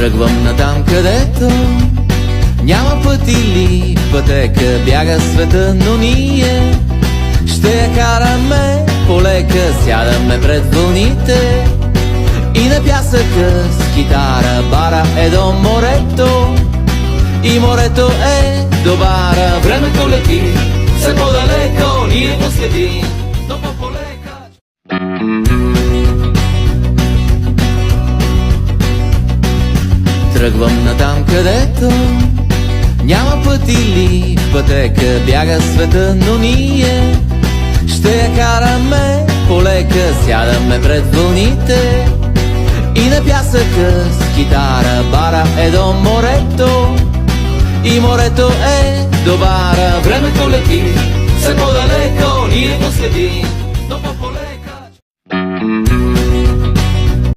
Тръгвам натам, където няма път или пътека, бяга света, но ние ще я караме полека. Сядаме пред вълните и на пясъка с китара. Бара е до морето и морето е до бара. Времето лети все по-далеко, ние го следим, но по-полека. Тръгвам натам, където няма път или пътека, бяга света, но ние ще я караме полека. Сядаме пред вълните и на пясъка с китара. Бара е до морето и морето е до бара. Времето лети все по-далеко, ние го следим,